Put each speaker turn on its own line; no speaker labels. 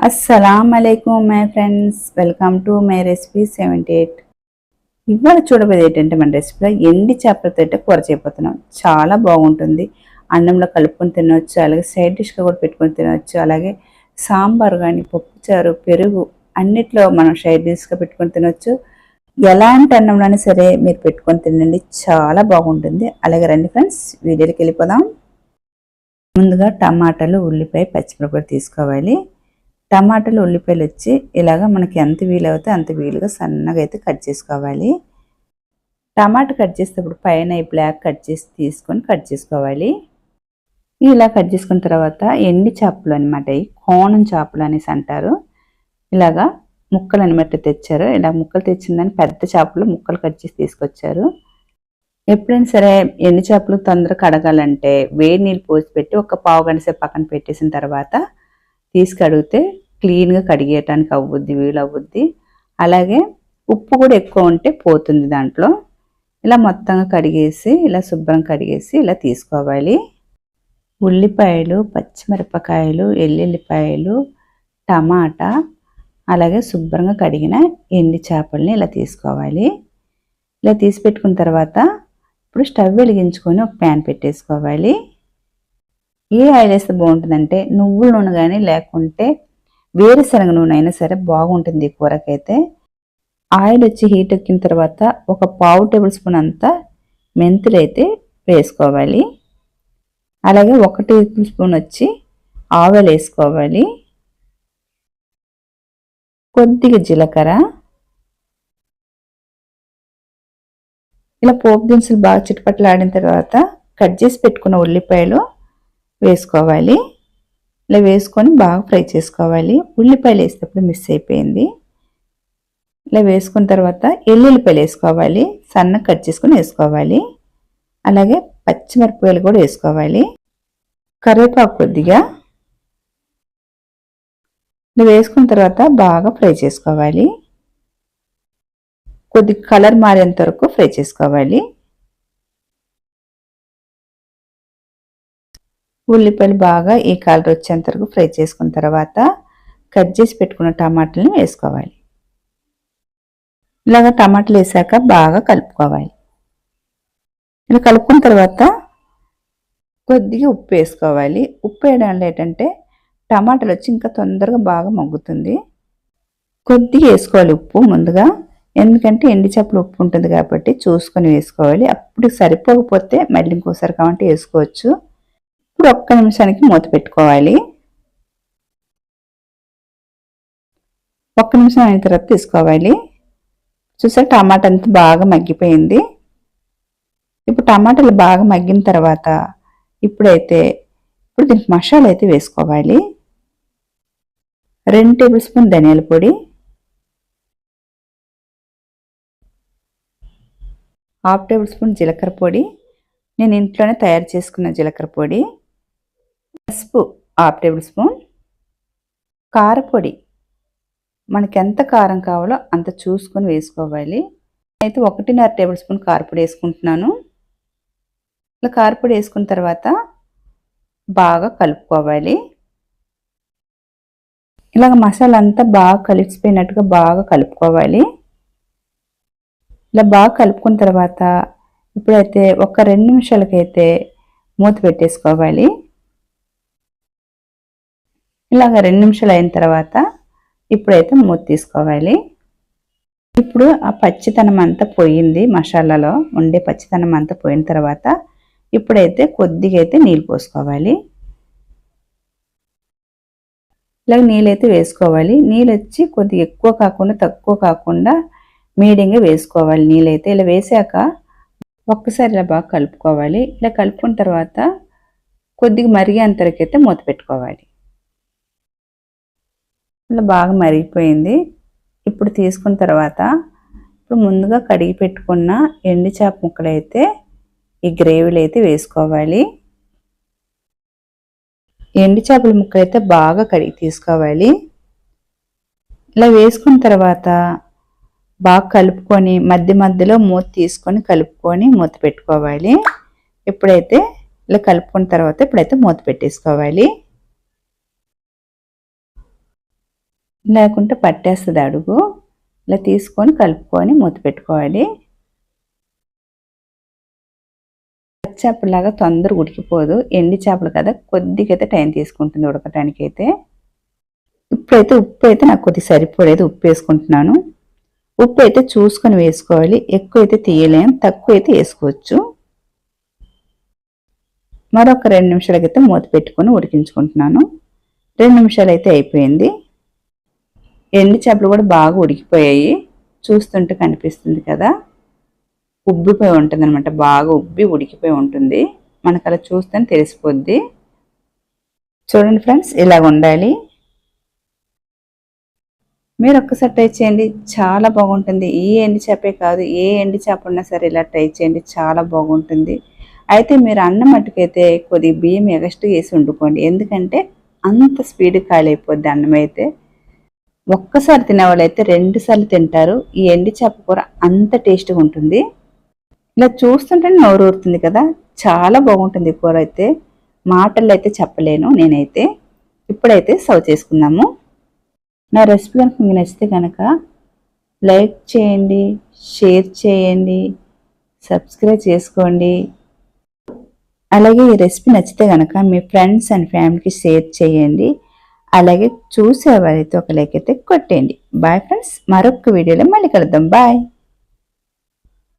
అస్సలాముఅలైకుం my friends, welcome to my recipe 78. ఇవాళ చూడబోయేది ఏంటంటే మన రెసిపీలో ఎండి చేపలతో అయితే కూర చేయబోతున్నాం. చాలా బాగుంటుంది. అన్నంలో కలుపుకొని తినవచ్చు, అలాగే సైడ్ డిష్గా కూడా పెట్టుకొని తినవచ్చు. అలాగే సాంబార్ కానీ, పప్పుచారు, పెరుగు అన్నిట్లో మనం సైడ్ డిష్గా పెట్టుకొని తినవచ్చు. ఎలాంటి అన్నంలోనే సరే మీరు పెట్టుకొని తినండి, చాలా బాగుంటుంది. అలాగే రండి ఫ్రెండ్స్, వీడియోకి వెళ్ళిపోదాం. ముందుగా టమాటాలు, ఉల్లిపాయ, పచ్చిమిరపకాయ తీసుకోవాలి. టమాటాలు, ఉల్లిపాయలు వచ్చి ఇలాగ మనకి ఎంత వీలవుతే అంత వీలుగా సన్నగా అయితే కట్ చేసుకోవాలి. టమాటా కట్ చేసేటప్పుడు పైన ఈ బ్లాక్ కట్ చేసి తీసుకొని కట్ చేసుకోవాలి. ఇలా కట్ చేసుకున్న తర్వాత ఎండి చేపలు అనమాట, ఈ కోణం చేపలు అనేసి అంటారు. ఇలాగా ముక్కలు అనమాట తెచ్చారు. ఇలా ముక్కలు తెచ్చిందని పెద్ద చేపలు ముక్కలు కట్ చేసి తీసుకొచ్చారు. ఎప్పుడైనా సరే ఎండి చేపలు తొందరగా కడగాలంటే వేడి నీళ్ళు పోసి పెట్టి ఒక పావు గంట సేపు పక్కన పెట్టేసిన తర్వాత తీసుకడిగితే క్లీన్గా కడిగేయటానికి వీలు అవుద్ది. అలాగే ఉప్పు కూడా ఎక్కువ ఉంటే పోతుంది దాంట్లో. ఇలా మొత్తంగా కడిగేసి ఇలా శుభ్రం కడిగేసి ఇలా తీసుకోవాలి. ఉల్లిపాయలు, పచ్చిమిరపకాయలు, ఎల్లుల్లిపాయలు, టమాటా, అలాగే శుభ్రంగా కడిగిన ఎండి చేపల్ని ఇలా తీసుకోవాలి. ఇలా తీసి పెట్టుకున్న తర్వాత ఇప్పుడు స్టవ్ వెలిగించుకొని ఒక ప్యాన్ పెట్టేసుకోవాలి. ఏ ఆయిల్ వేస్తే బాగుంటుందంటే నువ్వుల నూనె కానీ లేకుంటే వేరుశనగ నూనె అయినా సరే బాగుంటుంది ఈ కూరకైతే. ఆయిల్ వచ్చి హీట్ ఎక్కిన తర్వాత ఒక పావు టేబుల్ స్పూన్ అంతా మెంతులు అయితే వేసుకోవాలి. అలాగే 1 టేబుల్ స్పూన్ వచ్చి ఆవాలు వేసుకోవాలి. కొద్దిగా జీలకర్ర. ఇలా పోపు దినుసులు బాగా చిటపటలాడిన తర్వాత కట్ చేసి పెట్టుకున్న ఉల్లిపాయలు వేసుకోవాలి. ఇలా వేసుకొని బాగా ఫ్రై చేసుకోవాలి. ఉల్లిపాయలు వేసేటప్పుడు మిస్ అయిపోయింది. ఇలా వేసుకున్న తర్వాత ఎల్లుల్లిపాయలు వేసుకోవాలి, సన్నగా కట్ చేసుకొని వేసుకోవాలి. అలాగే పచ్చిమిరపకాయలు కూడా వేసుకోవాలి. కరివేపాకు కొద్దిగా. ఇలా వేసుకున్న తర్వాత బాగా ఫ్రై చేసుకోవాలి. కొద్దిగా కలర్ మారేంత వరకు ఫ్రై చేసుకోవాలి. ఉల్లిపాయలు బాగా ఈ కలర్ వచ్చేంత వరకు ఫ్రై చేసుకున్న తర్వాత కట్ చేసి పెట్టుకున్న టమాటాలను వేసుకోవాలి. ఇలాగ టమాటాలు వేసాక బాగా కలుపుకోవాలి. ఇలా కలుపుకున్న తర్వాత కొద్దిగా ఉప్పు వేసుకోవాలి. ఉప్పు వేయడం వల్ల ఏంటంటే టమాటాలు వచ్చి ఇంకా తొందరగా బాగా మగ్గుతుంది. కొద్దిగా వేసుకోవాలి ఉప్పు ముందుగా, ఎందుకంటే ఎండి చేపలు ఉప్పు ఉంటుంది కాబట్టి చూసుకొని వేసుకోవాలి. అప్పుడు సరిపోకపోతే మళ్ళీ ఇంకోసారి కావాలంటే వేసుకోవచ్చు. ఇప్పుడు 1 నిమిషానికి మూత పెట్టుకోవాలి. 1 నిమిషం అయిన తర్వాత తీసుకోవాలి. చూసారు టమాటా అంతా బాగా మగ్గిపోయింది. ఇప్పుడు టమాటాలు బాగా మగ్గిన తర్వాత ఇప్పుడు దీనికి మసాలా అయితే వేసుకోవాలి. 2 టేబుల్ స్పూన్ ధనియాల పొడి, 1/2 టేబుల్ స్పూన్ జీలకర్ర పొడి, నేను ఇంట్లోనే తయారు చేసుకున్న జీలకర్ర పొడి, పసుపు 1/2 టేబుల్ స్పూన్, కారపొడి మనకి ఎంత కారం కావాలో అంత చూసుకొని వేసుకోవాలి. అయితే 1.5 టేబుల్ స్పూన్ కారపొడి వేసుకుంటున్నాను. ఇలా కారపొడి వేసుకున్న తర్వాత బాగా కలుపుకోవాలి. ఇలాగ మసాలా అంతా బాగా కలిసిపోయినట్టుగా బాగా కలుపుకోవాలి. ఇలా బాగా కలుపుకున్న తర్వాత ఇప్పుడైతే ఒక 2 నిమిషాలకైతే మూత పెట్టేసుకోవాలి. ఇలాగ 2 నిమిషాలు అయిన తర్వాత ఇప్పుడైతే మూత తీసుకోవాలి. ఇప్పుడు ఆ పచ్చితనం అంతా పోయింది, మసాలాలో ఉండే పచ్చితనం అంతా పోయిన తర్వాత ఇప్పుడైతే కొద్దిగా అయితే నీళ్ళు పోసుకోవాలి. ఇలాగ నీళ్ళైతే వేసుకోవాలి. నీళ్ళు వచ్చి కొద్దిగా ఎక్కువ కాకుండా తక్కువ కాకుండా మీడియంగా వేసుకోవాలి. నీళ్ళైతే ఇలా వేసాక ఒక్కసారి ఇలా బాగా కలుపుకోవాలి. ఇలా కలుపుకున్న తర్వాత కొద్దిగా మరిగేంతవరకైతే మూత పెట్టుకోవాలి. ఇలా బాగా మరిగిపోయింది. ఇప్పుడు తీసుకున్న తర్వాత ఇప్పుడు ముందుగా కడిగి పెట్టుకున్న ఎండు చేప ముక్కలు అయితే ఈ గ్రేవీలో అయితే వేసుకోవాలి. ఎండు చేపల ముక్కలు అయితే బాగా కడిగి తీసుకోవాలి. ఇలా వేసుకున్న తర్వాత బాగా కలుపుకొని మధ్య మధ్యలో మూత తీసుకొని కలుపుకొని మూత పెట్టుకోవాలి. ఇప్పుడైతే ఇలా కలుపుకున్న తర్వాత ఇప్పుడైతే మూత పెట్టేసుకోవాలి. లేకుంటే పట్టేస్తుంది అడుగు. ఇలా తీసుకొని కలుపుకొని మూత పెట్టుకోవాలి. చేపలాగా తొందరగా ఉడికిపోదు, ఎండి చేపలు కదా, కొద్దిగా అయితే టైం తీసుకుంటుంది ఉడకటానికి అయితే. ఇప్పుడైతే ఉప్పు అయితే నాకు కొద్దిగా సరిపోలేదు, ఉప్పు వేసుకుంటున్నాను. ఉప్పు అయితే చూసుకొని వేసుకోవాలి, ఎక్కువ అయితే తీయలేం, తక్కువ అయితే వేసుకోవచ్చు. మరొక 2 నిమిషాలకైతే మూత పెట్టుకొని ఉడికించుకుంటున్నాను. 2 నిమిషాలు అయితే అయిపోయింది. ఎండి చేపలు కూడా బాగా ఉడికిపోయాయి, చూస్తుంటే కనిపిస్తుంది కదా, ఉబ్బిపోయి ఉంటుంది అనమాట, బాగా ఉబ్బి ఉడికిపోయి ఉంటుంది. మనకు అలా చూస్తే తెలిసిపోద్ది. చూడండి ఫ్రెండ్స్, ఇలాగ ఉండాలి. మీరు ఒక్కసారి ట్రై చేయండి, చాలా బాగుంటుంది. ఈ ఎండి చేపే కాదు, ఏ ఎండి చేప ఉన్నా సరే ఇలా ట్రై చేయండి, చాలా బాగుంటుంది. అయితే మీరు అన్నం మట్టుకైతే కొద్దిగా బియ్యం ఎగస్ట్రా వేసి వండుకోండి, ఎందుకంటే అంత స్పీడ్ ఖాళీ అయిపోద్ది అన్నం అయితే. ఒక్కసారి తినేవాళ్ళు అయితే 2 సార్లు తింటారు. ఈ ఎండి చేప కూర అంత టేస్ట్గా ఉంటుంది. ఇలా చూస్తుంటే నోరు ఊరుతుంది కదా, చాలా బాగుంటుంది కూర అయితే, మాటల్లో అయితే చెప్పలేను నేనైతే. ఇప్పుడైతే సర్వ్ చేసుకుందాము. నా రెసిపీ కనుక మీకు నచ్చితే కనుక లైక్ చేయండి, షేర్ చేయండి, సబ్స్క్రైబ్ చేసుకోండి. అలాగే ఈ రెసిపీ నచ్చితే కనుక మీ ఫ్రెండ్స్ అండ్ ఫ్యామిలీకి షేర్ చేయండి. అలాగే చూసేవారైతే ఒక లైక్ అయితే కొట్టేయండి. బాయ్ ఫ్రెండ్స్, మరొక వీడియోలో మళ్ళీ కలుద్దాం. బాయ్.